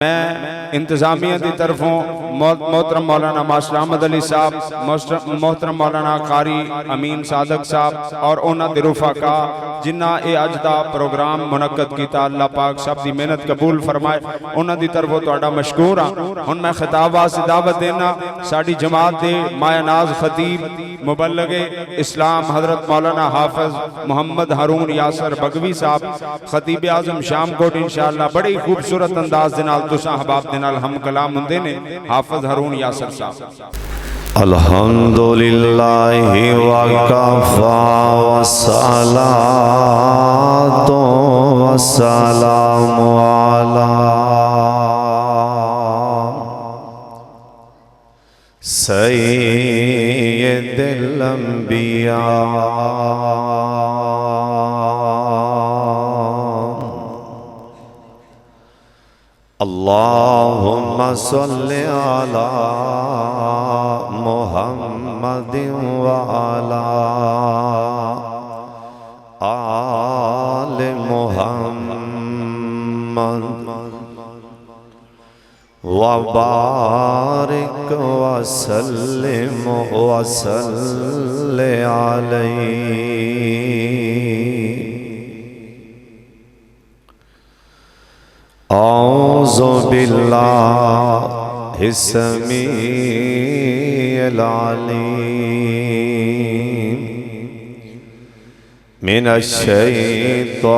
मैं इंतजामिया की तरफों मोहतरम मौलाना मास्टर अहमद अली साहब, मोहतरम मौलाना कारी अमीन सादक साहब और उन्होंने दिरुफा का जिन्ना ये अज का प्रोग्राम मुनक्कद किया, अल्लाह पाक सब की मेहनत कबूल फरमाए। उन्होंने की तरफों तुहाडा मशकूर हाँ। हुण मैं खिताब वास्ते दावत देना साडी जमात के मायानाज खतीब मुबल्लगे इस्लाम हजरत मौलाना हाफिज मोहम्मद हारून यासर बगवी साहब खतीब आजम शामकोट इंशाअल्लाह बड़ी खूबसूरत अंदाज दे नाल तुसां अहबाब दे नाल हम कलाम हुंदे ने। हाफिज हारून यासर साहब। अल्हम्दुलिल्लाहि वकफ़ा वस्सलातु वस्सलामु अला सय्यिदिल अंबिया अल्लाहुम्मा सल्लि अला मुहम्मदिन व अला आले मुहम्मद व बारिक व सल्लिम व सल्लि अलैहि। औज़ु बिल्लाहि समीइल अलीम मिनश शैतानिर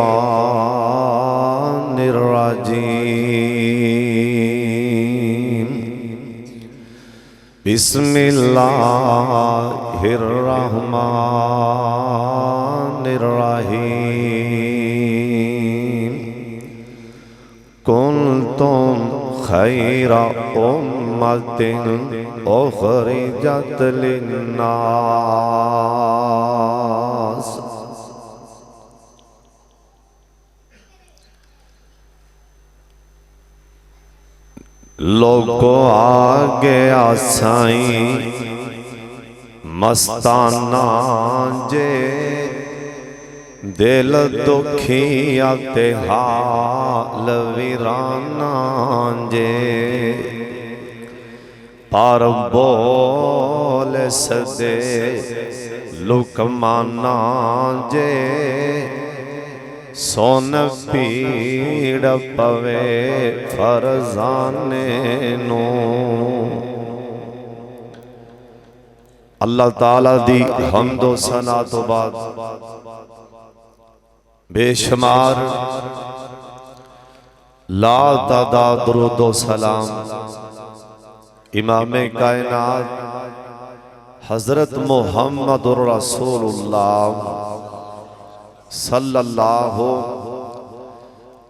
रजीम। बिस्मिल्लाहिर रहमानिर रहीम। कुन्तुम खैरा उम्मतिन उखरिजत लिन्नास। लोगो आगे आसाई मस्ताना जे दिल दुखिया ते हाल वीराना जे पर बोल सदे लुकमाना जे सोन पीड़ पवे फरजाने नो। अल्लाह ताला दी हम्दो सना तो बाद बेशुमार ला तादाद दुरूद व सलाम इमाम कायनात हजरत मुहम्मदुर रसूलुल्लाह सल्लल्लाहु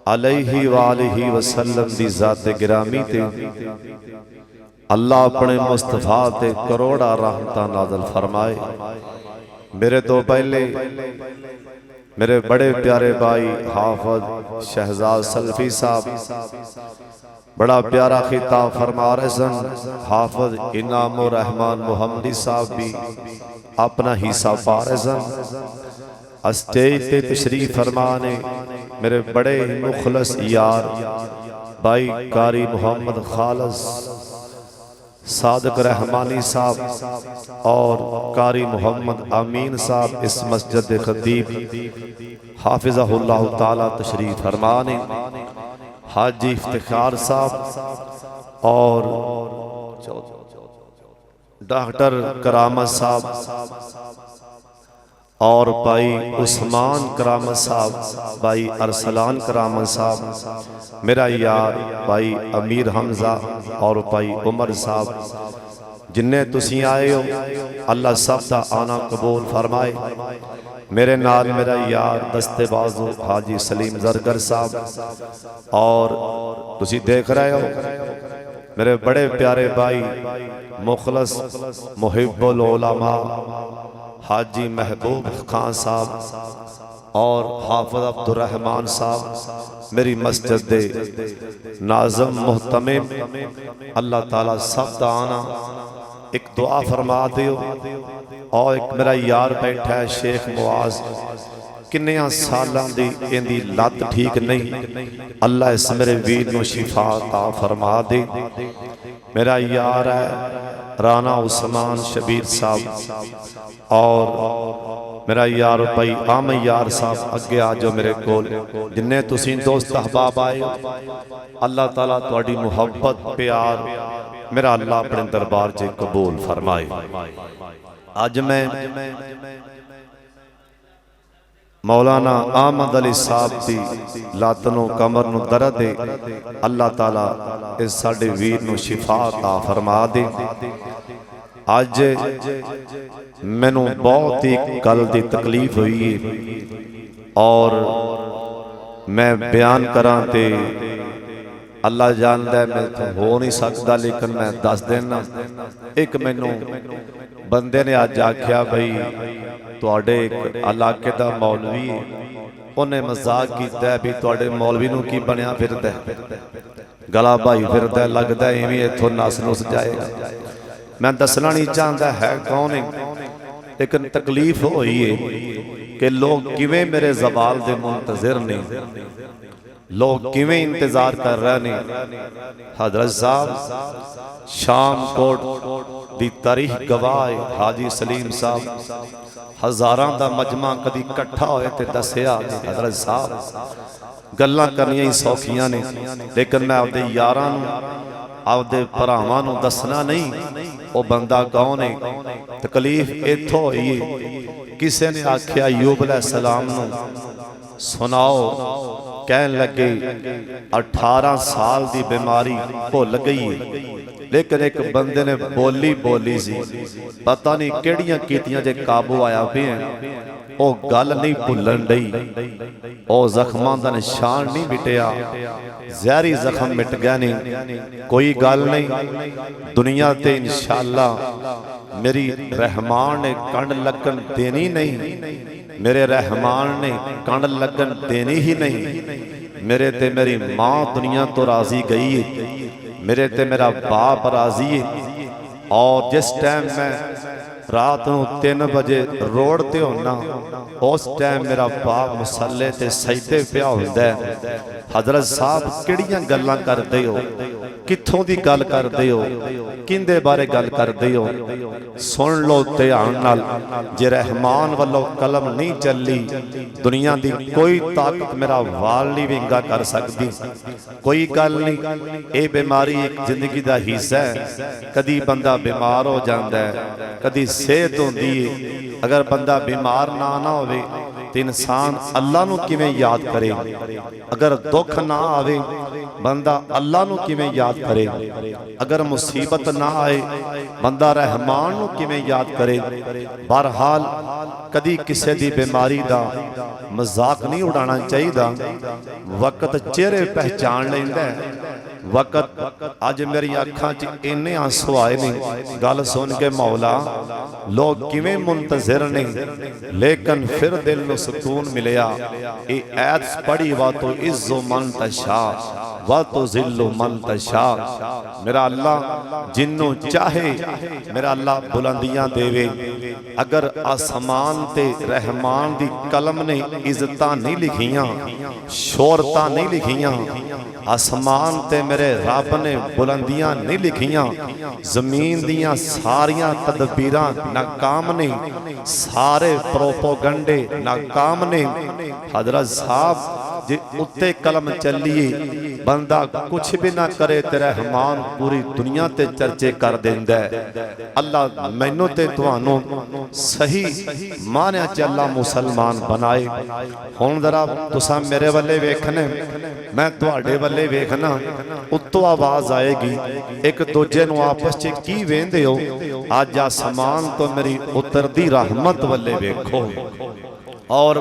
अलैहि वालिहि वसल्लम दी ज़ात गिरामी ते अल्लाह अपने मुस्तफा ते करोड़ा रहमतां नाज़िल फरमाए। मेरे तो पहले मेरे बड़े प्यारे भाई हाफिज शहजाद सल्फी साहब बड़ा प्यारा खिताब फरमा रहे सन। हाफिज इनामुर रहमान मोहम्मदी साहब भी अपना हिस्सा पा रहे सन। स्टेज पे तशरीफ फरमा ने मेरे बड़े मुखलस यार भाई कारी मोहम्मद खालिस सादक रहमानी साहब और कारी मोहम्मद अमीन साहब इस मस्जिद खतीब हाफिज़हुल्लाह ताला तशरीफ फरमा ने। हाजी इफ्तिखार साहब और डॉक्टर करामत साहब और भाई उस्मान करामत साहब, भाई अरसलान करामत साहब, मेरा यार भाई अमीर हमजा और भाई उमर साहब जिन्ने तुसी आए हो अल्लाह सब दा आना कबूल फरमाए। मेरे नाल मेरा यार दस्ते बाजू हाजी सलीम जरगर साहब और तुसी देख रहे हो मेरे बड़े प्यारे भाई मुखलस मुहिब्बुल उलमा हाजी महबूब खान साहब और हाफिज अब्दुर रहमान साहब मेरी मस्जिद दे नाज़म मुहतमिम। अल्लाह ताला सब दा आना एक दुआ फरमा दियो। और एक मेरा यार बैठा है शेख मुआज ਕਿੰਨਿਆਂ ਸਾਲਾਂ ਦੀ ਇਹਦੀ ਲੱਤ ਠੀਕ ਨਹੀਂ। ਅੱਲਾ ਇਸ ਮੇਰੇ ਵੀਰ ਨੂੰ ਸ਼ਿਫਾ ਤਾ ਫਰਮਾ ਦੇ। मेरा यार है राना उस्मान शबीर साहब और मेरा यार भाई आम यार साहब अगे आ जाओ मेरे कोल। जिन्ने तुसीं दोस्त अहबाब आए अल्लाह ताला तुहाडी मुहब्बत प्यार मेरा अल्लाह अपने दरबार च कबूल फरमाए। अज मैं मौलाना अहमद अली साहब की लत्त नूं कमर नूं दर्द है अल्लाह ताला इस साडे वीर नूं शिफा ता फरमा दे। अज मैनूं बहुत ही गल दी तकलीफ हुई है और मैं बयान करां ते अल्लाह जानदा है मैं तो हो नहीं सकता, लेकिन मैं दस देना। एक मैनूं बंदे ने अज आख्या भाई तुहाडे एक इलाके दा मौलवी उन्हें मजाक कीता भी तुहाडे मौलवी नूं की बनिया फिरदा गला भाई फिरदा लगदा इवें इत्थों नस नुस जाएगा। मैं दसना नहीं चाहता है कौन है, लेकिन तकलीफ होई है कि लोग किवें मेरे जवाल दे मुंतज़िर ने, लोग किवें इंतजार कर रहे ने। हजरत साहब शाम कोट दी तारीख गवाह है हाजी सलीम साहब हज़ारां दा मजमा कदी इकट्ठा होए ते दसिया हजरत साहब गल्लां करनियां ही सौखियां ने, लेकिन मैं आपदे यारां नूं आपदे भरावां नूं दसना नहीं वो बंदा कौन है। तकलीफ इत्थों होई है किसी ने आख्या अय्यूब अलैहिस्सलाम नूं सुनाओ, कहन लगे 18 साल की बीमारी भुल गई है, लेकिन एक बंदे ने बोली बोली सी पता नहीं किहड़ियां कीतियां जे काबू आया पे वो गल नहीं भुलन डई, वो जख्मां दा निशान नहीं मिटिया, जहरी जख्म मिट गए नहीं। कोई गल नहीं, दुनिया ते इंशाअल्लाह मेरी रहमान ने कंड लगन देनी नहीं, मेरे रहमान ने कंड लगन देनी ही नहीं। मेरे ते मेरी माँ दुनिया तो राजी गई है, मेरे ते मेरा बाप राजी है। और जिस टाइम मैं रात को 3 बजे रोड ते होना उस टाइम मेरा बाप मुसल्ले ते सजदे पिया हुंदा है। हजरत साहब किहड़ियां गल्लां करदे हो, कित्थों दी गल करदे हो, किंदे बारे गल करदे हो, सुन लो ध्यान नाल। जे रहमान वालों कलम नहीं चली दुनिया दी कोई ताकत मेरा वाल नहीं विंगा कर सकती। कोई गल नहीं, ये बीमारी एक जिंदगी दा हिस्सा है। कदी बंदा बीमार हो जाता है, कदी सेहत होंदी है। अगर बंदा बीमार ना होवे तो इंसान अल्लाह नूं किवें याद करे, अगर दुख ना आवे बंदा अल्लाह नूं किवें याद करे, अगर मुसीबत ना आए बंदा रहमान नूं किवें याद करे। बहरहाल कदी किसी दी बीमारी दा मजाक नहीं उड़ाना चाहिए। वक्त चेहरे पहचान लैंदा है। वक्त अज मेरी अखां च इन्ने आंसू आए ने गल सुन के मौला लोग किवें मुंतज़िर ने, लेकिन फिर दिल नूं सुकून मिलिया। ये ऐत पढ़ी वा तो इज़्ज़ु मन तशा वा तो ज़िल्लु मन तशा। मेरा अल्लाह जिन्नों चाहे मेरा अल्लाह बुलंदियां देवे। अगर आसमान ते रहमान दी कलम ने इज्जतां नहीं लिखियां, शोहरतां नहीं लिखियां, आसमान ते मेरे रब ने बुलंदियां नहीं लिखियां, जमीन दियां सारियां तदबीरां नाकाम ने, सारे प्रोपोगंडे नाकाम ने। हजरत साहब जे उत्ते कलम चलिए बंदा कुछ भी ना करे ते रहमान पूरी दुनिया ते चर्चे कर देंदा है। अल्लाह मैनू ते तुहानू सही मानिया च अल्लाह मुसलमान बनाए। हुण जरा तुसां मेरे वल्ले वेखने, मैं तुहाडे वल्ले वेखना, उत्तों आवाज आएगी एक दूजे नू आपस च की वेंदे हो। अज आसमान तो मेरी उतरदी रहमत वल्ले वेखो। और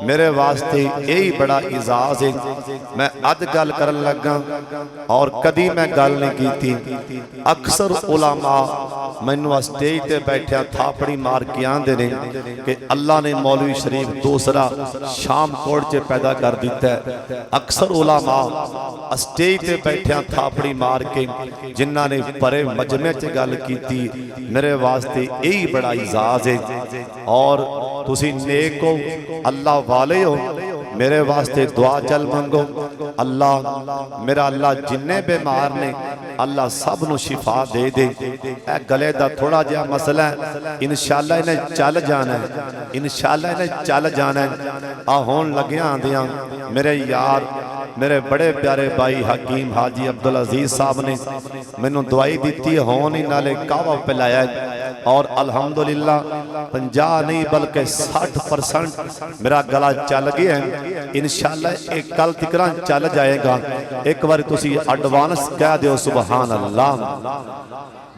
मेरे वास्ते यही बड़ा इजाज है। मैं अज गल करन लगा और कदी मैं गल नहीं की। अक्सर उलामा मैनू स्टेज ते बैठा थापड़ी मार के आंदे ने कि अल्लाह ने मौलवी शरीफ दूसरा शाम कोट च पैदा कर दिता है। अक्सर उलामा स्टेज ते बैठा थापड़ी मार के जिन्हां ने परे मजमे च गल की, मेरे वास्ते यही बड़ा इजाज है। और तुसी नेक हो अल्लाह वाले हो, मेरे वास्ते दुआ चल मंगो। अल्लाह मेरा अल्लाह जिन्ने बीमार ने अल्लाह सब नू शिफा दे दे। ए गले दा थोड़ा जिहा मसला है, इंशाअल्लाह इन्हें चल जाना है, इंशाअल्लाह इन्हें चल जाना है। आ होन लग्या आंदियां मेरे यार, मेरे बड़े प्यारे भाई हकीम हाजी अब्दुल अजीज साहब ने मैनू दवाई दी, होन ही नाले कावा पिलाया और अल्हम्दुलिल्लाह 50 नहीं बल्कि 60% मेरा गला चल गया है। इंशाअल्लाह एक कल तिकरा चल जाएगा। एक बार तुसी एडवांस कह दो सुबहान अल्लाह।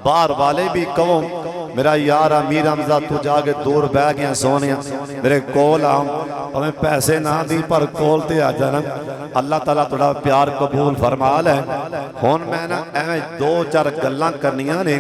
बाहर वाले भी कहो मेरा यार अमीर हमजा तू जाके दूर बह गया सोने, मेरे कोल आ, हमें पैसे ना दी पर कोल ते आ जाना। अल्लाह ताला थोड़ा प्यार कबूल फरमा ले। हुण मैं ना एवें दो चार गल्लां करनियां ने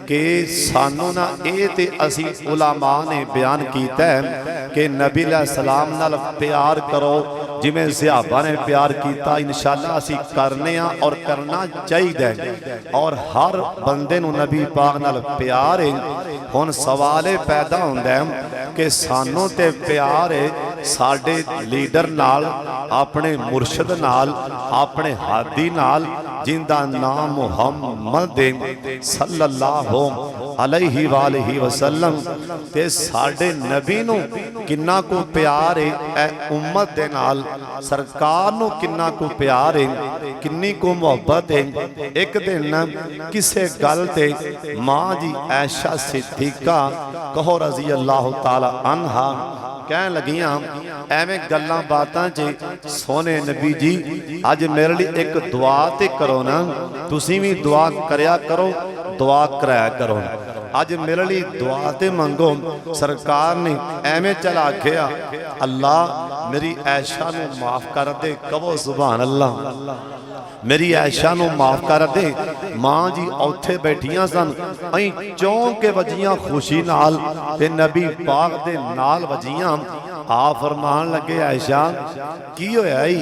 कि सानू ना ये ते असी उलामा ने बयान कीता है कि नबी सलाम नाल प्यार करो जिवें सहाबा ने प्यार किया। इंशाअल्लाह असी करने और करना चाहिए और हर बंदे नू नबी पाक नाल प्यार है। हुण सवाल ये पैदा होंदा है कि सानू ते प्यार है साडे लीडर नाल, अपने मुर्शद नाल, अपने हादी नाल जिंदा नाम मुहम्मद सल्लल्लाहु अलैहि वालैहि वसल्लम ते साडे नबी नू किन्ना को प्यार है। ए उम्मत दे नाल सरकार नू किन्ना को प्यार है, किन्नी को मोहब्बत है। एक दिन किसे गल ते मां जी ऐशा सिद्दीका कहो रजी अल्लाह ताला अन्हा कह लगियां एवें गल्लां बातां च सोने नबी जी अज मेरे लिए एक दुआ ते करो ना, तुसी भी दुआ करया करो, दुआ कराया करो। अज मेरे लिए दुआ ते मंगो। सरकार ने एवें चला आखिया अल्लाह मेरी ऐशा नू माफ कर दे, कहो सुभान अल्लाह। मेरी ऐशा नू माफ कर दे। मां जी औथे बैठियां सन, अई चौंक के वजियां खुशी नाल ते नबी पाक दे नाल वजियां। आ फरमान लगे ऐशा की होया ही?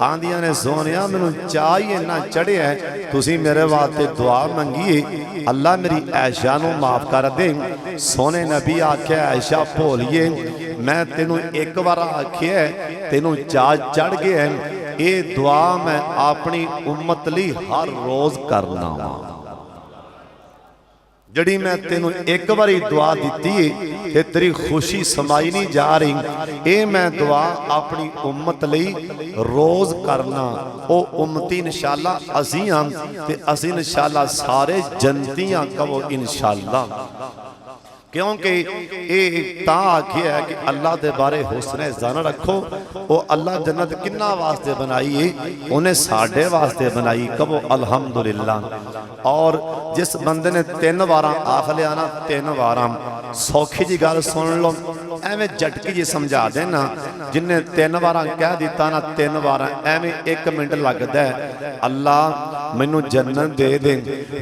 आंदियां ने सोनिया मैनू चाह ही इन्ना चढ़िया है, तुसी मेरे वास्ते दुआ मंगी, अल्लाह मेरी ऐशा नू माफ कर दे। सोने नबी आख्या ऐशा भोलिए मैं तेनू एक बार आखिया तेनू चाह चढ़ गया है। ये दुआ मैं अपनी उम्मत ली हर रोज करना वा, जड़ी मैं तेनू एक बारी दुआ दी है तेरी खुशी समाई नहीं जा रही। ये मैं दुआ अपनी उम्मत लई रोज करना। ओ उम्मती इंशाअल्लाह असी हां ते असी इंशाअल्लाह सारे जन्नती हां, कहो इंशाअल्लाह। क्योंकि ये ता आखिया है कि अल्लाह के बारे हुस्न ज़न रखो। वो अल्लाह जन्नत किन्ना वास्ते बनाई है, उन्हें साढ़े वास्ते बनाई, कहो अल्हम्दुलिल्लाह। और जिस बंदे ने 3 बार आख लिया ना, 3 बार सौखी जी गल सुन लो, एवें झटकी जी समझा देना। जिन्हें 3 बार कह दिता ना, 3 बार एवें 1 मिनट लगता है अल्लाह मैनू जन्नत दे दे,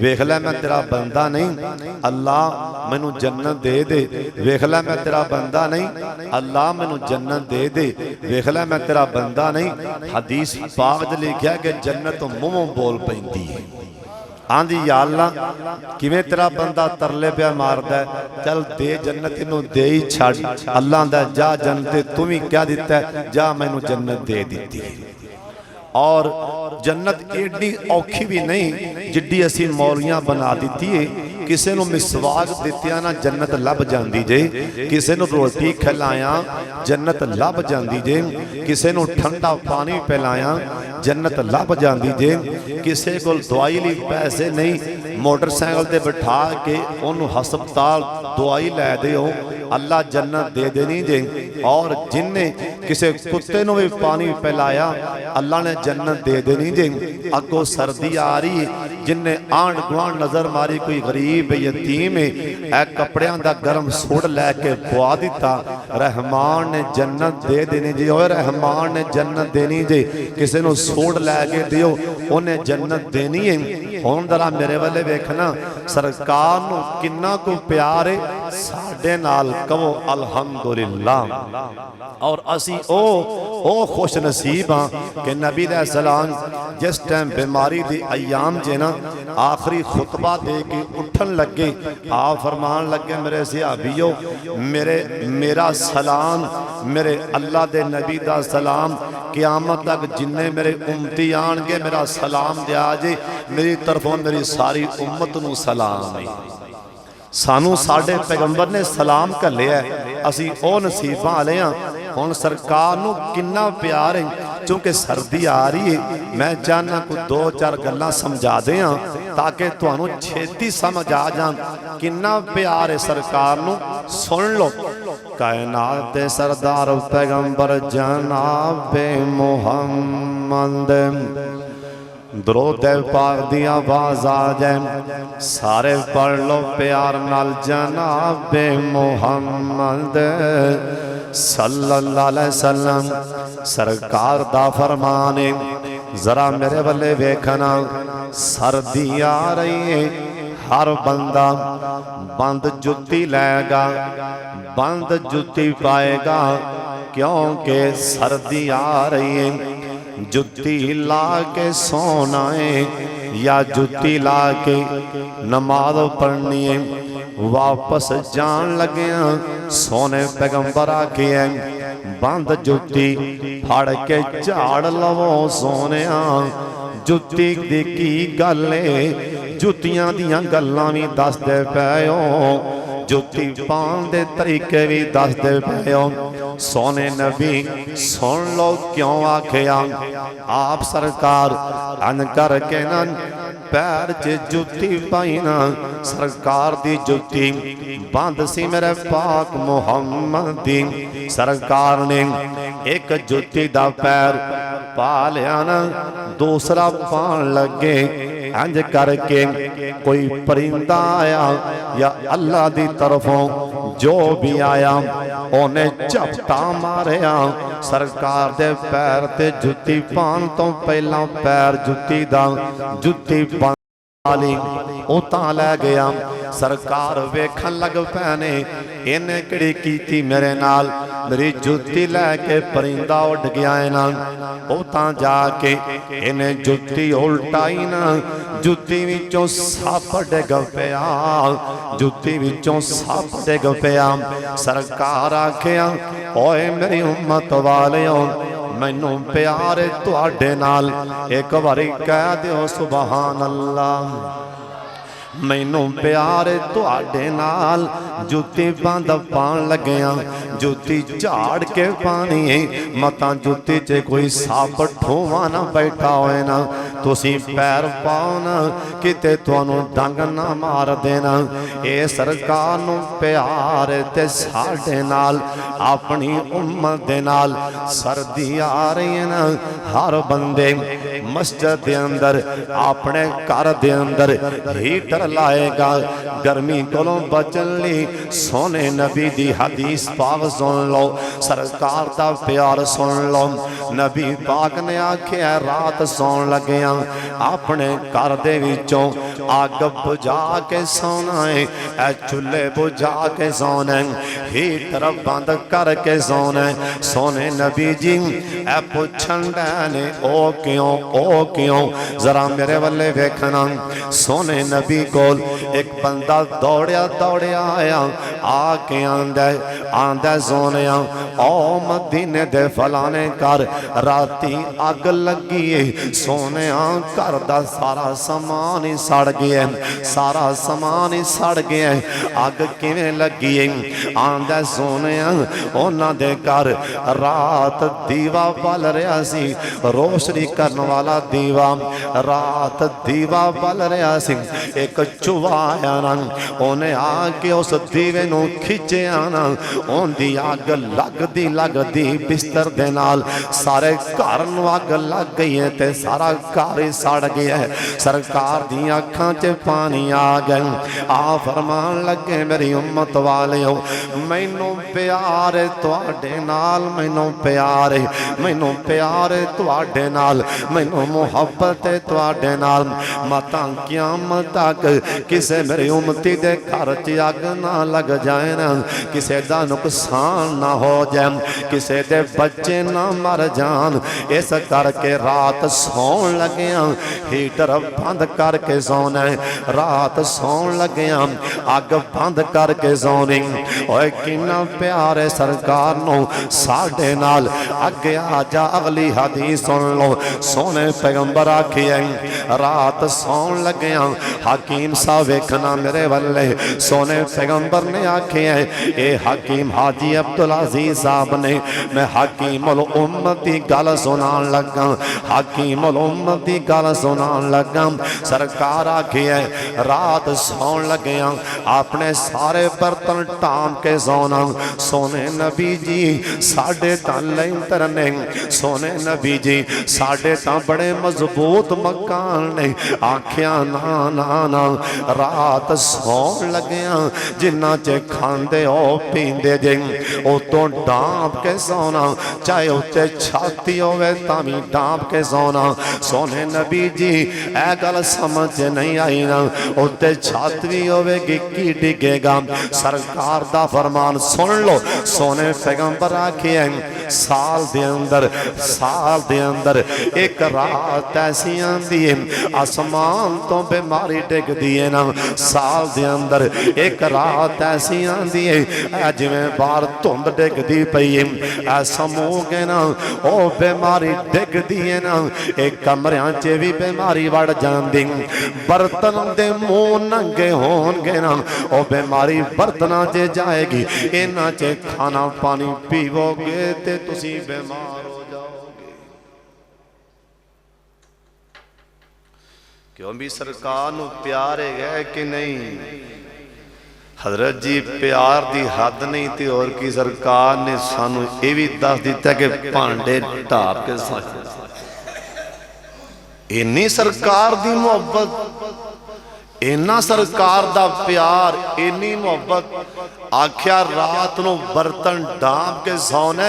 वेख लै मैं तेरा बंदा नहीं, अल्लाह मैनू जन्नत दे दे, वेख लै मैं तेरा बंदा नहीं, अल्लाह मैनू जन्नत दे दे, वेख लै मैं तेरा बंदा नहीं। हदीस पाक च लिखा कि जन्नत मूंहों बोल पैंदी है। आंदी या अल्लाह किवें तेरा बंदा तरले पिया मारदा है, चल दे जन्नत इनू दे ही छड़। अल्लाह दा जा जन्नत तू भी क्या दिता है, जा मैनू जन्नत दे दी। और जन्नत एडी औखी भी नहीं जिड्डी असी मौलियां बना दी है। किसी नू मिसवाक दित्तिया ना जन्नत लभ जाती जे, किसी नू रोटी खिलाया जन्नत लभ जाती जे, किसी नू ठंडा पानी पिलाया जन्नत लभ जाती जे, किसी को दवाई लई पैसे नहीं मोटरसाइकिल ते बिठा के उन्होंने हस्पताल दवाई लै दिओ, अल्लाह जन्नत दे देनी जे। और जिन्हें किसी कुत्ते नू भी पानी पिलाया अल्लाह ने जन्नत दे देनी जे। अगों सर्दी आ रही है, जिन्हें आंढ गुआंढ नजर मारी कोई गरीब यतीम है, ए कपड़ियां दा गर्म सुड़ लैके पवा दिता, रहमान ने जन्नत दे देनी जी। और रहमान ने जन्नत देनी जे। किसी नू सुड़ लैके दिओ उन्हें जन्नत देनी है। हुण जरा मेरे वाले वेखना सरकार नू किन्ना को प्यार है, साडे नाल कहो अल्हम्दुलिल्लाह। और असी ओ खुश नसीब हाँ कि नबी दा सलाम जिस टाइम बीमारी दी अयाम जे ना आखिरी खुतबा दे के उठन लगे आप फरमान लगे मेरे सहाबियो मेरा सलाम मेरे अल्लाह दे नबी दा सलाम क़यामत तक जिन्ने मेरे उम्मती आणगे मेरा सलाम दिया जे मेरी तरफों मेरी सारी उम्मत नूं सलाम है। सानू साडे पैगंबर ने सलाम घल्लिया असी ओ नसीबां वाले हाँ। हुण सरकार नूं किन्ना प्यार है क्योंकि सर्दी आ रही है मैं चाहना कोई दो चार गल्लां समझा दें ताकि तुहानूं छेती समझ आ जान किन्ना प्यार है सरकार नूं। सुन लो कायनात दे सरदार पैगंबर जनाब मुहम्मद दरूद पाक दी आवाज आ जाए सारे पढ़ लो प्यार नाल जनाब मुहम्मद सल्लल्लाहु अलैहि वसल्लम सरकार दा फरमान है। जरा मेरे वाले वेखना सर्दी आ रही है हर बंदा बंद जुत्ती लेगा बंद जुत्ती पाएगा क्योंकि सर्दी आ रही है। जुत्ती ला के सोना है या जुत्ती ला के नमाज पढ़नी है। वापस जान लगे सोने पैगंबर आखे बंद जुत्ती फड़ के झाड़ लवो सोने जुत्ती दी की गल है जुत्तियां दियां गल्लां भी दसदे पए जुत्ती पाउण दे तरीके भी दसदे पए सोने नबी सुन लो क्यों आखिया आप सरकार अन करके न पैर च जुत्ती पाई ना सरकार दी जुत्ती बंद सी मेरे पाक मुहम्मद दी सरकार ने एक जुत्ती दा पैर पा लिया ना दूसरा पान लगे इंज करके कोई परिंदा आया या अल्लाह दी तरफों जो भी आया उन्हें झपटा मारिया सरकार दे पैर ते जुत्ती पान तो पहला पैर जुत्ती वाली उतां लै गया सरकार वेखन लग पैने इन्हें किहड़ी कीती मेरे नाल मेरी जुत्ती लैके परिंदा उड़ गया है ना उतां जाके इन्हें जुत्ती उल्टाई ना जुत्ती विचों सप डिग पिया जुत्ती विचों सप डिग पिया सरकार आखिया ओए मेरी उम्मत वालियो मैनू प्यार तुहाडे नाल एक बारी कह दिओ सुभान अल्लाह मैनू प्यार तुहाडे नाल जुत्ती बंद पान लगिया जुत्ती झाड़ के पानी है मतां जुत्ती च कोई सप ठोवा ना बैठा होए ना तुसी पैर पाओ ना किते तुहानू डंग ना मार देना ए सरकार नू प्यार ते साडे नाल अपनी उम्मत दे नाल सर्दी आ रही है ना हर बंदे मस्जिद दे अंदर अपने घर दे अंदर हीटर लाएगा गर्मी कोलों बचन ली सोने नबी दी हदीस पाक सुन लो सरकार दा प्यार सुन लो नबी पाक ने आख्या रात सौन लगे अपने घर दे विचों अग बुझा के सोना है ए चुल्हे बुझा के सोना है हीटर बंद करके सोना है सोने नबी जी ए पुछन ने ओ क्यों जरा मेरे वाले वेखना सोने नबी कोल एक बंदा दौड़िया आया आके आंदा सोने ओ मदीने दे फलाने घर राती अग लगी है सोने घर दा सारा समान ही सड़ गया सारा समान ही सड़ गया अग किवें लगी है आंदा सोने उन्हां दे घर रात दीवा बल रहा सी रोशनी करने वाला दीवा रात दीवा बल रहा सी एक चूहा आया ना उन्हें आके उस दीवे नूं खिंचिया ना उनकी अग लगदी बिस्तर दे नाल सारे घर नूं अग लग गई है ते सारा घर ही सड़ गया है सरकार दी अखां च पानी आ गया आ फरमान लगे मेरी उम्मत वालियो मैनू प्यार तुहाडे नाल मैनू प्यार तुहाडे नाल मैनू मुहब्बत तुहाडे नाल मतां क़यामत तक किसे मेरी उम्मती दे घर च अग ना ना लग जाए ना, किसी का नुकसान ना हो जाए, किसी के बच्चे ना मर जान। इस करके रात सौन लग्या हीटर बंद करके सोना, रात सौन लग्या अग बंद करके सोनी। ओए किन्ना प्यारे सरकार नो साडे नाल। अगे आ जा अगली हदीस सुन लो। सोने पैगंबर आखिए रात सौन लग्या हकीम साहब वेखना मेरे वाले। सोने पैगंबर ने आखिए ये हकीम हाजी अब्दुल अजीज साहब ने, मैं हकीम उल उम्मत की गल सुनान लगा, हकीम उल उम्मत की गल सुनान लगा। सरकार आखिए रात सौन लग्या अपने सारे बर्तन टाम के सोना। सोने नबी जी साडे तां लैंतर ने, सोने नबी जी साडे तां बड़े मजबूत मकान ने। आखिया ना ना ना रात सौन लग्या जिन्ना चे खांदे हो पींदे जे उतों डांप के सोना, चाहे उत्ते छाती होवे तामी डांप के सोना। सोने नबी जी ए गल समझ नहीं आई ना, उत्ते छाती भी होवेगी की डिगेगा। सरकार दा फरमान सुन लो। सोने पैगंबर आखिए साल दे अंदर एक रात ऐसी आंदी है आसमान तो बीमारी डिगदी है ना। साल दे अंदर एक रात ऐसी आंदी है जिवें बाहर धुंध डिगदी पई है, ऐसा मूगे ना ओ बीमारी डिगदी है ना। एक कमरियां च भी बीमारी वड़ जांदी, बर्तन दे मुंह नंगे होणगे ना ओ बीमारी बर्तनां च जाएगी। इन्हां च खाना पानी पीवोगे ते तुसी बीमार हो जाओगे। क्यों भी सरकार नूं प्यार है कि नहीं? हजरत जी प्यार दी हद नहीं थी और की सरकार ने सानू ये भी दस दिता कि भांडे ढाप के इन्नी सरकार दी मोहब्बत, इन्ना सरकार दा प्यार, इन्नी मोहब्बत। आख्या रात नूं बर्तन ढांप के सौना,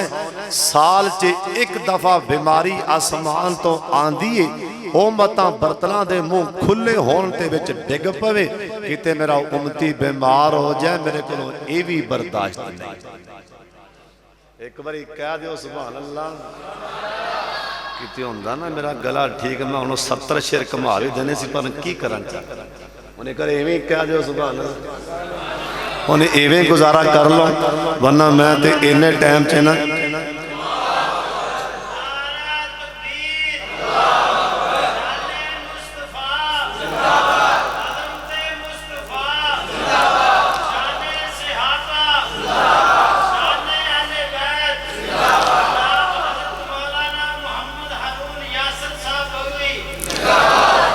साल च एक दफा बीमारी आसमान तो आंदी है ओ मतां बर्तनां दे मुंह खुले होण ते विच डिग पवे किते मेरा उम्मती बीमार हो जाए, मेरे कोलों ये भी बर्दाश्त नहीं। एक बारी कह दिओ सुभान अल्लाह। किते हुंदा ना मेरा गला ठीक, मैं हुण 70 शेर कमा भी देने सी पर की करां। उन्हें करे इवें कह दिओ सुभान अल्लाह, उन्हें इवें गुजारा कर लो, वरना मैं ते इन्ने टाइम च ना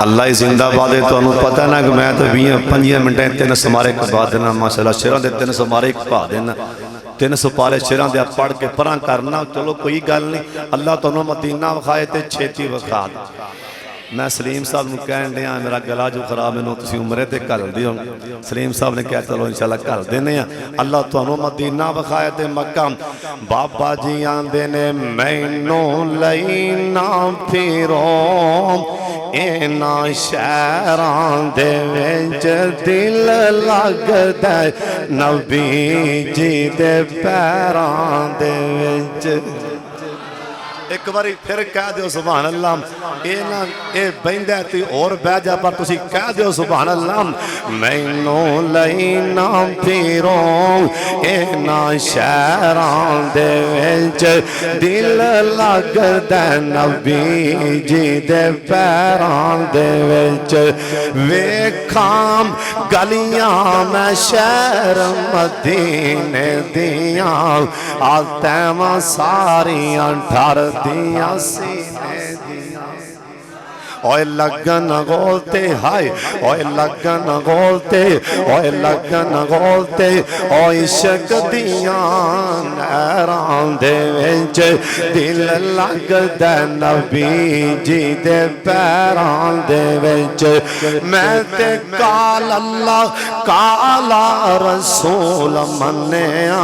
अल्लाह ही जिंदाबाद है। तुहानू पता ना कि मैं तो 20-25 मिनटें 3 समारे पा देना माशाल्लाह। शेरां दे 3 समारे पा देना, 3 सुपारे शेरां दे पढ़ के परां करना। चलो कोई गल नहीं, अल्लाह तुहानू मदीना विखाए ते छेती विखा दे। मैं सलीम साहब नूं कहण दिया मेरा गला जो खराब मैनूं तुसीं उमरे ते घल दिओ। सलीम साहब ने कहा चलो इंशाअल्लाह घल देने आ। अल्लाह तुहानू मदीना विखाए ते मक्का। बाबा जी आंदे ने मैनूं लई ना फिरो इना शहरां दे विच दिल लगदा नबी जी दे पैरां दे विच। एक बारी फिर कह दिओ सुभान अल्लाह। ये ना ये बहिंदा ते और बह जा पर तुसी कह दिओ सुभान अल्लाह। मैनूं लई ना फिरो इना शहरां दे विच दिल लगदा नबी जी दे पैरां दे विच। वेखां गलियां मैं शहर मदीने दियां आतैवां सारियां डर दिया सीने दिया। ओए लगन गोलते हाय, ओए लगन गोलते, ओए लगन गोलते ओ इश्क दियां नहरां दे विच दिल लगदा नबी जी दे पैरां दे विच। मैं ते काल अल्लाह काला रसूल मन्निया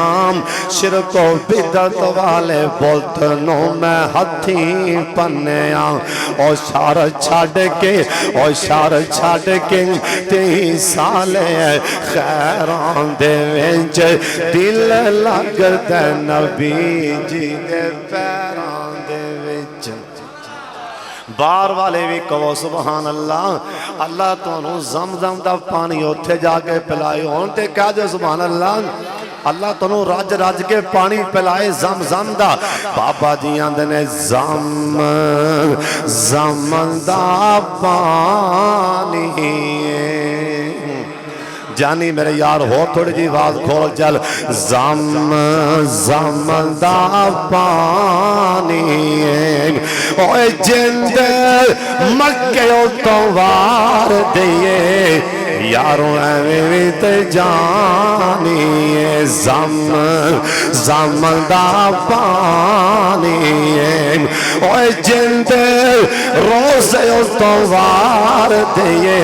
शिरको बिदत वाले बुत नूं मैं हथी पन्निया। ओ सार छड़ के और शर छड़ के ते साले खैरां दे विच दिल लगदा नबी जी दे पैरां दे विच। बाहर वाले भी कहो सुभान अल्लाह। अल्लाह तुहानू ज़मज़म दा पानी उत्थे जाके पिलाए होण ते कह दे सुभान अल्लाह। अल्लाह तुहानू रज रज के पानी पिलाए ज़मज़म दा। बाबा जी आंदे ने ज़म दा पानी जानी मेरे यार हो थोड़ी जी आवाज खोल चल। ज़म दा पानी ओए जिंद मक्के तो वार दिए यारों एवें ते जानी ज़म दा पानी ओए जिंद रोज़े तो वार दिए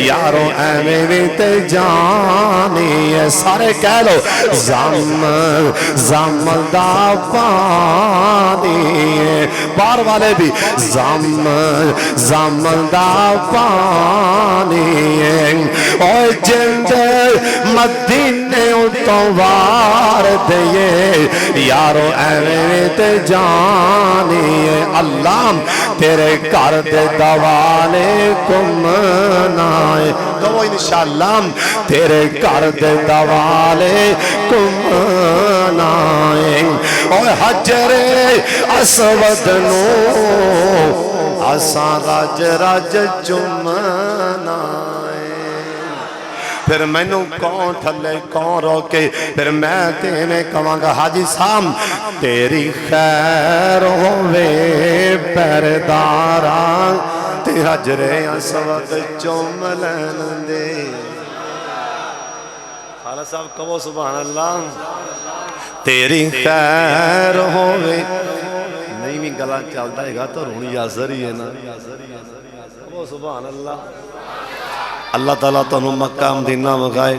यारों एवें ते जानी सारे कह लो ज़म दा पानी। बाहर वाले भी ज़म दा पानी ओए जिंद मदीने तो वार दिए यारों एवें ते जानी। अल्लाह तेरे घर दे दवाले घुमनाए तो इंशाअल्लाह तेरे घर दे दवाले घुमनाए ओए हजरे असवद नू असां रज रज चुमना। फिर मैनू कौन थले कौन रोके फिर मैं तेने कवांगा हाजी साहब तेरी खैर होवे पैरदारा ते हजरे असवद चुम लैन दे। खाला साहब कहो सुभान अल्लाह। तेरी खैर होवे नहीं भी गला चलता है तो रोनी यासर ही है ना। कहो सुभान अल्लाह। अल्लाह ताला तुहानू मक्का मदीना विखाए।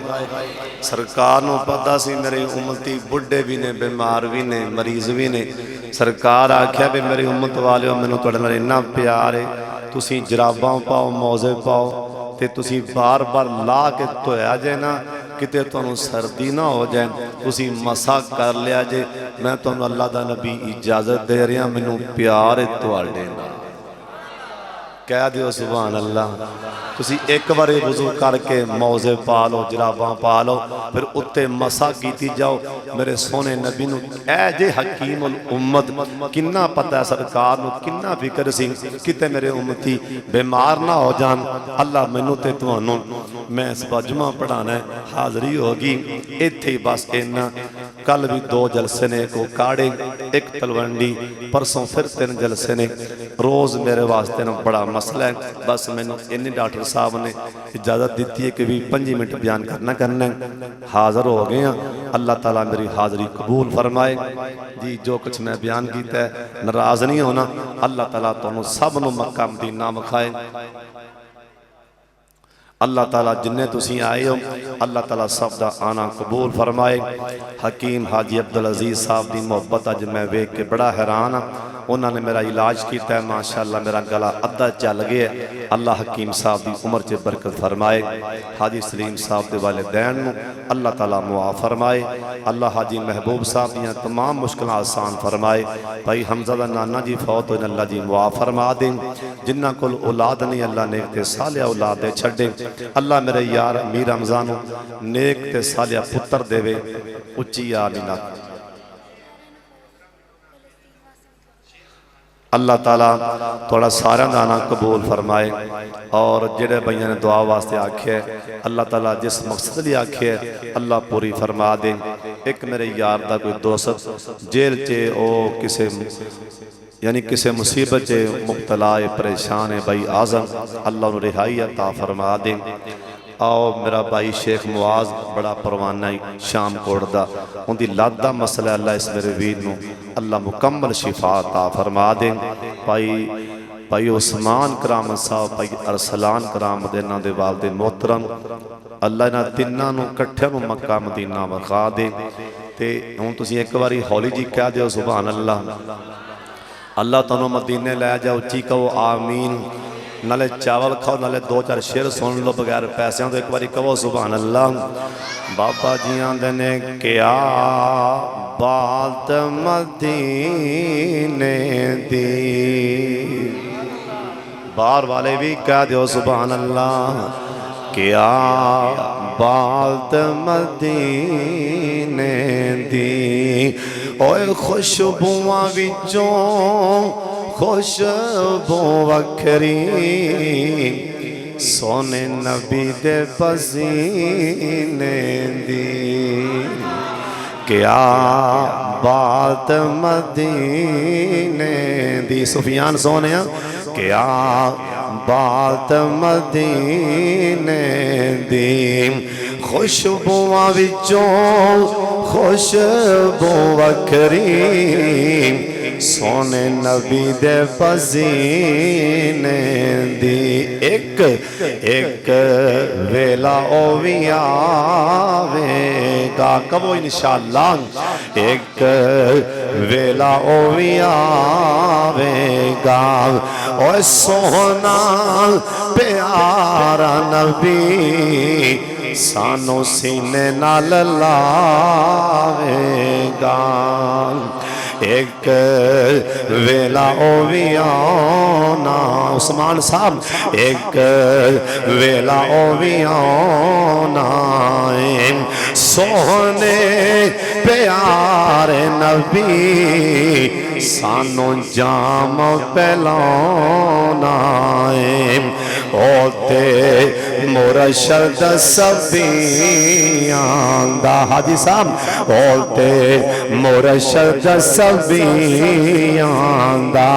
सरकार नू पता सी मेरी उम्मती बुढ़े भी ने बीमार भी ने मरीज भी ने। सरकार आख्या भी मेरी उम्मत वालिओ मैनू तुहाडे नाल इन्ना प्यार है तुसीं जराबां पाओ मौजे पाओ ते तुसीं बार बार ला के धोया जे ना किते तुहानू सर्दी ना हो जाए तुसीं मसा कर लिया जे। मैं तुहानू अल्लाह दा नबी इजाजत दे रहा मैनू प्यार है तुहाडे नाल। कह दिओ सुभान अल्लाह। तुसी एक बार वजू करके मौजे पा लो जराबां पा लो फिर उत्ते मसा कीती जाओ मेरे सोने नबी नू ऐ जे हकीमुल उम्मत किन्ना पता है सरकार नू किन्ना फिक्र सी किते मेरे उम्मती बीमार ना हो जान। अल्लाह मैनू ते तुहानू मैं इस जुमा पढ़ाना है हाज़री होगी इत्थे बस इन्ना। कल भी 2 जलसे ने को काड़े एक तलवंडी परसों फिर 3 जलसे ने रोज़ मेरे वास्ते ना बड़ा मसला है। बस मैनू इन्नी डॉक्टर साहब ने इजाजत दी है कि भी 5 मिनट बयान करना है। हाज़र हो गए हैं। अल्लाह ताला मेरी हाज़री कबूल फरमाए जी। जो कुछ मैं बयान किया है नाराज़ नहीं होना। अल्लाह ताला तुहानू सब नू मक्का मदीना विखाए। अल्लाह ताला जिन्ने तुसी आए हो अल्लाह ताला सब दा आना कबूल फरमाए। हकीम हाजी अब्दुल अजीज साहब की मुहब्बत अज मैं वेख के बड़ा हैरान हाँ। उन्होंने मेरा इलाज किया है माशाअल्लाह मेरा गला अद्धा चल गया। अल्लाह हकीम साहब की उम्र च बरकत फरमाए। हाजी सलीम साहब के वालिदैन नूं अल्लाह ताला मुआफ फरमाए। अल्लाह हाजी महबूब साहब दी तमाम मुश्किल आसान फरमाए। भाई हमजा दा नाना जी फौत होए अल्लाह जी मुआफ फरमा दें। जिन्हां कोल औलाद नहीं अल्लाह नेक ते सालिया औलाद दे छड्डे। अल्लाह मेरे यार मीर रमज़ान नेक ते सालिया पुत्र देवे। उच्ची आमीन। अल्लाह ताला थोड़ा सारा दाना कबूल फरमाए। और जेड़े भाइयों ने दुआ वास्ते आखे अल्लाह ताला जिस मकसद लिए आखे अल्लाह पूरी फरमा दे। एक मेरे यार का कोई दोस्त जेल च ओ किसे यानी किसी मुसीबत से मुब्तला है परेशान है भाई आज़म अल्लाह रिहाई अता फरमा दे। आओ मेरा भाई शेख मुआज बड़ा परवाना शाम कोट का उनकी लत का मसला अल्लाह इस मेरे वीर नूं अल्लाह मुकम्मल शिफा अता फरमा दे। भाई उस्मान करामत साहब भाई अरसलान करामत इन्हां दे वालिद मोहतरम अल्लाह इन्हां तिन्हां नूं इकट्ठिआं नूं मक्का मदीना विखा दे। ते हुण तुसीं एक बारी हौली जी कह दिओ सुभान अल्लाह। अल्लाह तुहानू मदीने लै जा, उच्ची कहो आमीन। नाले चावल खाओ, नाले दो चार शेर सुन लो बगैर पैसों तो, एक बार कहो सुभान अल्लाह। बाबा जी आंदे ने क्या बात मदीने दी, बाहर वाले भी कह दो सुभान अल्लाह। क्या बात मदीने दी, ओए खुशबुआं विचों खुशबू वखरी, सोने नबी दे पसीने दी। क्या बात मदीने दी, सुफियान सोने क्या बात मदीने दी, खुशबुआं विचों खुशबू वखरी, सोने नबी दे पसीने दी। एक एक वेला ओ भी आवेगा, कबो इंशाअल्लाह, एक वेला ओ भी आवेगा, ओ सोना प्यारा नबी सानू सीने नाल लावेगा। एक वेला ओ भी आना, उस्मान साहब, एक वेला ओ भी आना, सोने प्यारे नबी सानू जाम पिलाना, ओते मुरशद सबियां दा, हाजी साहब, ओते मुरशद सबियां दा,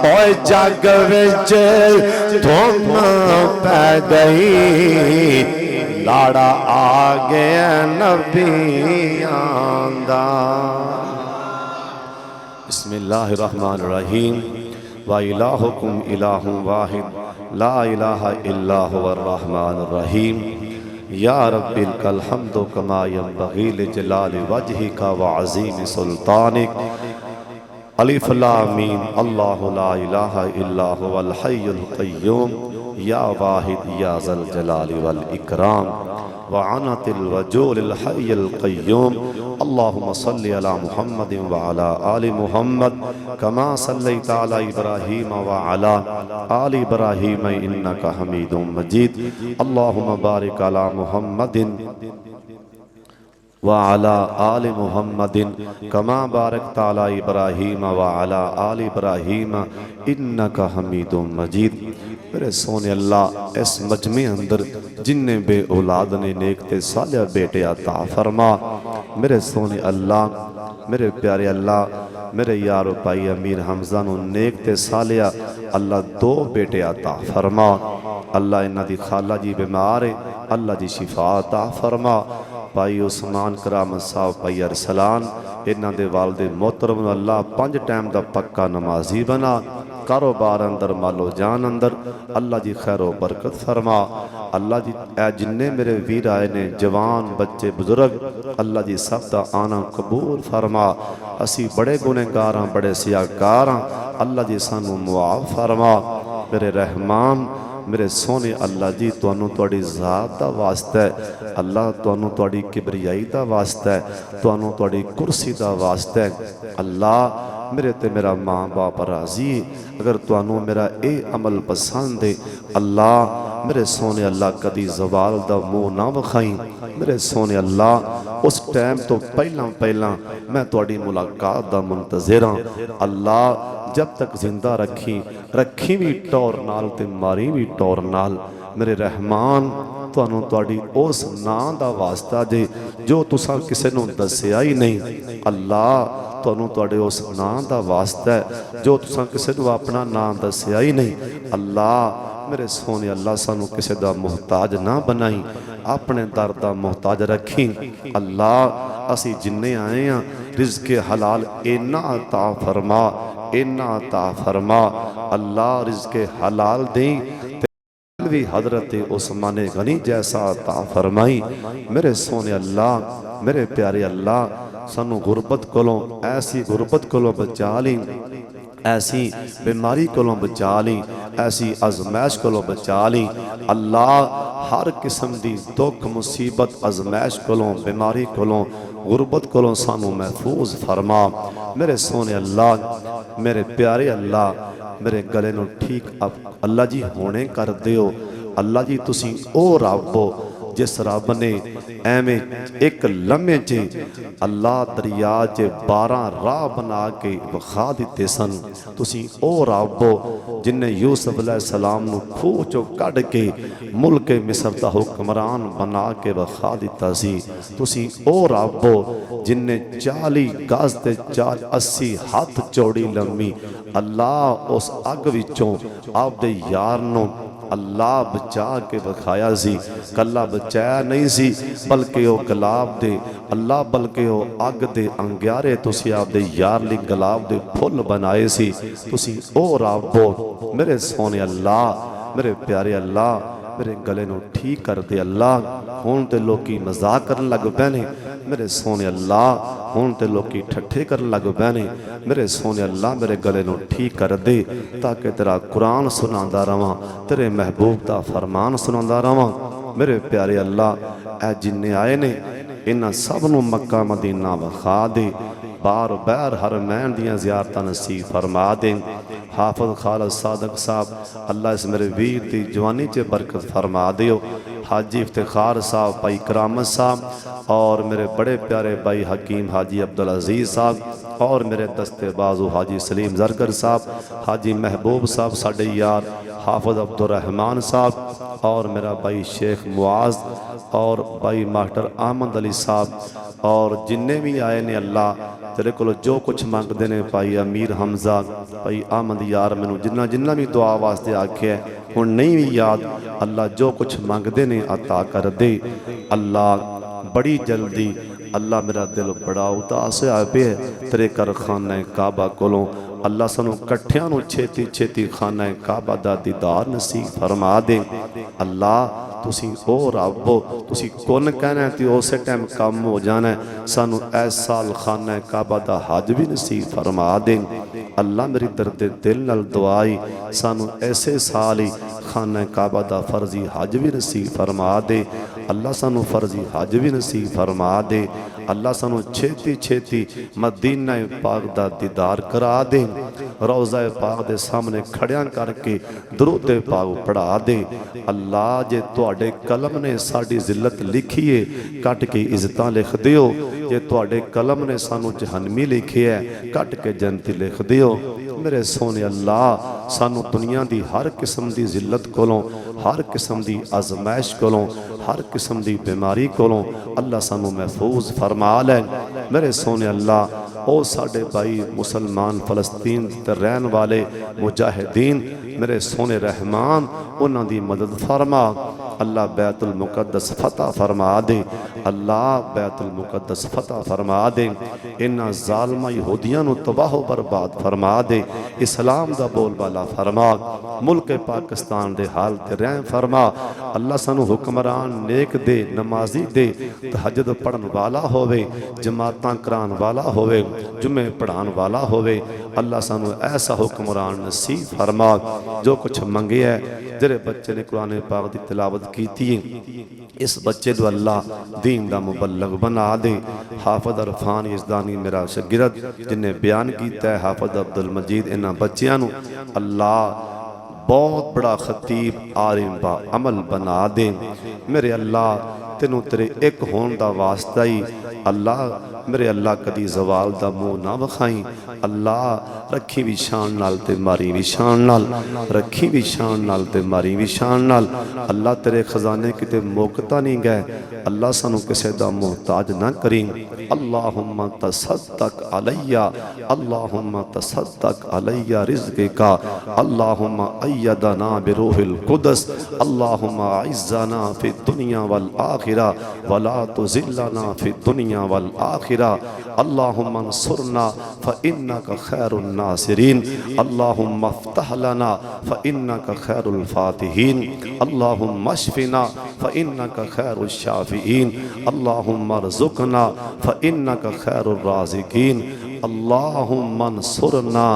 ओए जग विच धुन पै गई, लाड़ा आ गया नबियां दा। बिस्मिल्लाहिर्रहमानिर्रहीम। वा इलाहुकुम इलाहुन वाहिद ला इलाहा इल्ला हुवर रहमानिर्रहीम। या रब्बिल कल हम्दु कमा यंबगी लिजलालि वजहिका व अज़ीम सुल्तानिक। अलिफ लाम मीम, अल्लाहु ला इलाहा इल्ला हुवल हय्युल क़य्यूम। या वाहिद या ज़ल जलालि वल इकराम व अनतिल वजूलिल हय्युल क़य्यूम। अल्लाहुम्मा सल्लि अला मुहम्मद व अला आलि मुहम्मद कमा सल्लैता अला इब्राहीम व अला आलि इब्राहीम इन्नका हमीदुम मजीद। अल्लाहुम्मा बारिक अला मुहम्मदिन व अला आलि मुहम्मदिन कमा बारकता अला इब्राहीम व अला आलि इब्राहीम इन्नका हमीदुम मजीद। मेरे सोने अल्लाह, इस मजमे अंदर जिन्ने बे औलाद ने नेक ते सालिया बेटे अता फरमा। मेरे सोने अल्लाह, मेरे प्यारे अल्लाह, मेरे यारो भाई अमीर हमजा नूं नेक ते सालिया अल्लाह दो बेटे अता फरमा। अल्लाह इन्हां दी खाला जी बीमार है, अल्लाह जी शिफा अता फरमा। भाई उस्मान करामत साहब, भाई अरसलान, इन्हां दे वालिद मोहतरम नूं अल्लाह 5 टाइम दा पक्का नमाजी बना। कारोबार अंदर मालो जान अंदर अल्लाह जी खैरो बरकत फरमा। अल्लाह जी ए जिन्ने मेरे वीर आए ने, जवान बच्चे बुजुर्ग, अल्लाह जी सब दा आना कबूल फरमा। असी बड़े गुनहगार हां, बड़े सियाकार हां, अल्लाह जी सानू मुआफ फरमा। मेरे रहमान, मेरे सोने अल्लाह जी, तुहानू तुहाडी ज़ात दा वास्ता है, अल्लाह तुहानू तुहाडी किबरियाई दा वास्ता है, तुहानू तुहाडी कुर्सी दा वास्ता है। अल्लाह मेरे ते मेरा माँ बाप राजी, अगर तुहानू मेरा ये अमल पसंद है, अल्लाह मेरे सोने अल्लाह कदी ज़वाल दा मुँह ना विखाई। मेरे सोने अल्लाह, उस टाइम तो पहला मैं तुहाडी मुलाकात दा मुंतज़िर हां। अल्लाह जब तक जिंदा रखी भी टौर नाल ते मारी भी टौर नाल। मेरे रहमान, तुहानू तुहाडी उस नां दा वास्ता जे जो तुसां किसे नूं दस्सिया ही नहीं। अल्लाह तुहानू तुहाडे उस नां दा वास्ता है जो तुसां किसे नूं अपना नां दस्सिया ही नहीं। अल्लाह मेरे सोने अल्लाह, सानू किसे दा मुहताज ना बनाई, अपने दर दा मुहताज रखी। अल्लाह असी जिन्ने आए हैं, रिज़्क़े हलाल इन्ना अता फरमा, इन्ना अता फरमा। अल्लाह रिज़्क़े हलाल दें भी हजरत उस्मान गनी जैसा अता फरमाई। मेरे सोने अल्लाह, मेरे प्यारे अल्लाह, सानू गुरबत कोलों, ऐसी गुरबत कोलों बचा ली ऐसी बीमारी कोलों बचा ली, ऐसी अजमैश कोलों बचा ली। अल्लाह हर किस्म की दुख मुसीबत अजमैश कोलों बीमारी कोलों गुरबत कोलों सानू महफूज फरमा। मेरे सोने अल्लाह, मेरे प्यारे अल्लाह, मेरे गले नू ठीक अल्लाह जी होने कर दिओ। अल्लाह जी तुसी ओ रब हो जिस रब ने एवें एक लम्हे च अल्लाह दरिया च 12 राह बना के विखा दिते सन। तुसी ओ रब हो जिन्हें यूसुफ अलैहिस्सलाम नू खूह चों कढ़ के मुल्क मिस्र दा हुक्मरान बना के विखा दिता सी। तुसी ओ रब हो जिन्हें 40 गज ते 80 हाथ चौड़ी लम्मी अल्लाह उस अग विचों आपदे यार नू अल्लाह बचा के विखाया सी। कला बचाया नहीं सी बल्कि वह गुलाब दे अल्लाह बल्कि वह अग दे अंग्यारे तुसी आपदे यार लई गुलाब दे फुल बनाए सी। तुसी ओ रब हो मेरे सोने अल्लाह, मेरे प्यारे अल्लाह, मेरे गले नू ठीक कर दे अल्लाह। हुण ते लोकी मजाक करन लग पए ने मेरे सोने अल्लाह, हुण ते लोकी ठट्ठे करन लग पए ने मेरे सोने अल्लाह। मेरे गले नू ठीक कर दे ताकि तेरा कुरान सुनांदा रवां, तेरे महबूब दा फरमान सुनांदा रवां। मेरे प्यारे अल्लाह, ऐ जिन्ने आए ने इन्हां सब नू मक्का मदीना विखा दे, बार बैर हरमैन दियां ज़ियारतां नसीब फरमा दे। हाफिज़ खालिद सादक साहब अल्लाह इस मेरे वीर दी जवानी च बरकत फरमा दियो। हाजी इफ्तिखार साहब, भाई करामत साहब और मेरे बड़े प्यारे भाई हकीम हाजी अब्दुल अजीज़ साहब और मेरे दस्ते बाजू हाजी सलीम जरगर साहब, हाजी महबूब साहब साडे यार, हाफिज़ अब्दुल रहमान साहब और मेरा भाई शेख मुआज और भाई मास्टर अहमद अली साहब और जिन्ने भी आए ने अल्लाह तेरे को जो कुछ मंगते ने भाई अमीर हमजा, भाई अहमद यार, मैनू जिन्ना जिन्ना भी दुआ वास्ते आख्या हुण नहीं भी याद, अल्लाह जो कुछ मंगते ने अता कर दे अल्लाह। बड़ी जल्दी अल्लाह मेरा दिल बड़ा उदास होया पिया तेरे कर खाना काबा कोलों। अल्लाह सानू कट्ठियां नू छेती छेती खाना काबा दा दीदार नसीब फरमा दे अल्लाह। तुसी ओ रब हो, तुसी कुन कहना है तो उस टाइम कम हो जाना है। सानू इस साल खाना काबा दा हज भी नसीब फरमा दे अल्लाह। मेरी दर्द दिल नाल दुआई सानू ऐसे साल ही खाना काबा दा फर्जी हज भी नसीब फरमा दे अल्लाह। सानू फर्जी हज भी नसीब फरमा दे अल्लाह। सानू छेती छेती मदीना पाक दा दीदार करा दे, रोज़ा पाक दे सामने खड़िया करके दुरूद पाक पढ़ा दे अल्लाह। जे तुहाडे कलम ने साडी जिल्लत लिखी है कट के इज्जत लिख दिओ, जे तुहाडे कलम ने सानू जहन्नमी लिखे है कट के जन्नती लिख दिओ। मेरे सोने अल्लाह, सानू दुनिया दी हर किस्म दी जिल्लत कोलों, हर किस्म दी आजमाइश कोलों, हर किस्म दी बीमारी कोलों अल्लाह सानू महफूज फरमा लै। मेरे सोने अल्लाह, ओ साडे भाई मुसलमान फलस्तीन ते रहन वाले मुजाहिदीन मेरे सोने रहमान उन्हां दी मदद फरमा अल्लाह। बैतुल मुकद्दस फतह फरमा दे अल्लाह, बैतुल मुकद्दस फतह फरमा दे। इन्हां जालिमा यहूदियां नू तबाह बर्बाद फरमा दे, इस्लाम दा बोलबाला फरमा, मुल्क पाकिस्तान दे हाल ते रहम फरमा अल्लाह। सानू हुक्मरान नेक दे, नमाजी दे, तहज्जुद पढ़न वाला होवे, जमातां करान वाला होवे, जुमे पढ़ान वाला होवे अल्लाह। सानू ऐसा हुक्मरान नसीब फरमा जो कुछ मंगे है। जेरे बच्चे ने कुरान पाक दी तिलावत की इस बच्चे को अल्लाह दीन दा मुबल्लग बना दे। हाफिज़ अरफान यज़दानी मेरा शागिर्द जिन्हें बयान किया है, हाफिज़ अब्दुल मजीद, इन्हां बच्चियां नू अल्लाह बहुत बड़ा खतीब आलिम बा अमल बना दे। मेरे अल्लाह तेनू तेरे एक होने का वास्ता ही अल्लाह मेरे अल्लाह कदी जवाल दा मुँह ना विखाई अल्लाह। रखी भी शान नाल ते मारी भी शान नाल, रखी भी शान नाल ते मारी भी शान नाल अल्लाह। तेरे खजाने किते मुकता नहीं गए अल्लाह, सानू किसे दा मोहताज ना करी। अल्लाहुम्मा तसद्दक अलैया, अल्लाहुम्मा तसद्दक अलैया रिज़्क़िका, अल्लाहुम्मा अय्यदना बिरूहिल कुदस, अल्लाहुम्मा अइज़्ज़ना फिद दुनिया वल आखिरा वला तुज़िल्लना फिद दुनिया वल आखिरा, अल्लाहुम्मा अंसुरना फ़इन्नका खैरुन नासिरीन, अल्लाहुम्मा अफ़्तह लना फ़इन्नका खैरुल फ़ातिहीन, अल्लाहुम्मा अश्फ़िना फ़इन्नका खैरुश शाफ़िईन, अल्लाहुम्मा अर्ज़ुक़ना फ़इन्नका खैरुर राज़िक़ीन, अल्लाहुम्मा अंसुरना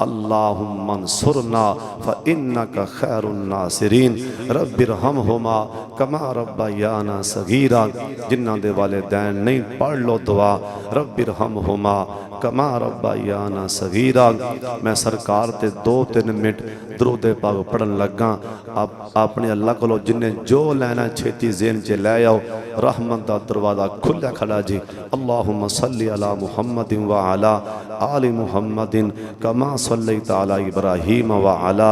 अल्लाहुम्मा अंसुरना फ़इन्नका खैरुन नासिरीन रब्बिरहमहुमा कमा रब्बयाना सगीरा। जिन्हां दे वालिदैन नहीं पढ़ लो दुआ रब्बिरहमहुमा कमा रब्बयाना सगीरा। मैं सरकार ते 2-3 मिनट दरूद पाक पढ़न लगा। आप अपने अल्लाह को जिन्हें जो लेना छेती ज़हन च लै आओ। रहमत दा दरवाज़ा खुला खड़ा जी। अल्लाहुम्मा सल्ली अला मुहम्मदिन व अला आलि मुहम्मदिन कमा सल्लैता अला इब्राहीम व अला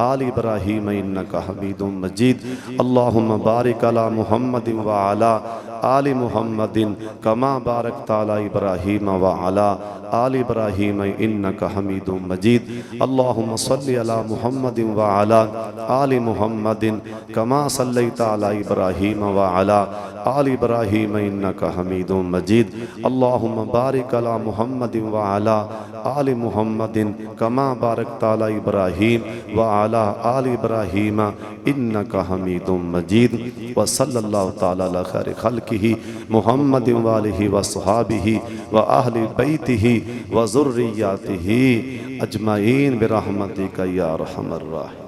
आलि इब्राहीम इन्नका हमीदुम मजीद। अल्लाहुम्मा बारिक अला मुहम्मदिन व अला आलि मुहम्मदिन कमा बारकता अला इब्राहीम व अला आलि इब्राहीम इन्नका हमीदुम मजीद। अल्लाहुम्मा सल्ली अला मुहम्मदिन व अला आलि मुहम्मदिन कमा सल्लैता अला इब्राहीम व अला आलि इब्राहीम इन्नका हमीदुम मजीद। अल्लाहुम्मा बारिक अला मुहम्मदिन व अला आलि मुहम्मदिन कमा बारकता अला इब्राहीम व अला आलि इब्राहीम इन्नका हमीदुम मजीद। व सल्लल्लाहु तआला अला खैरि खल्किही मुहम्मदिन व आलिहि व सहाबिही व अहलि बैतिही व ज़ुर्रिय्यतिही अजमईन बिरहमतिका या अरहमर राहिमीन।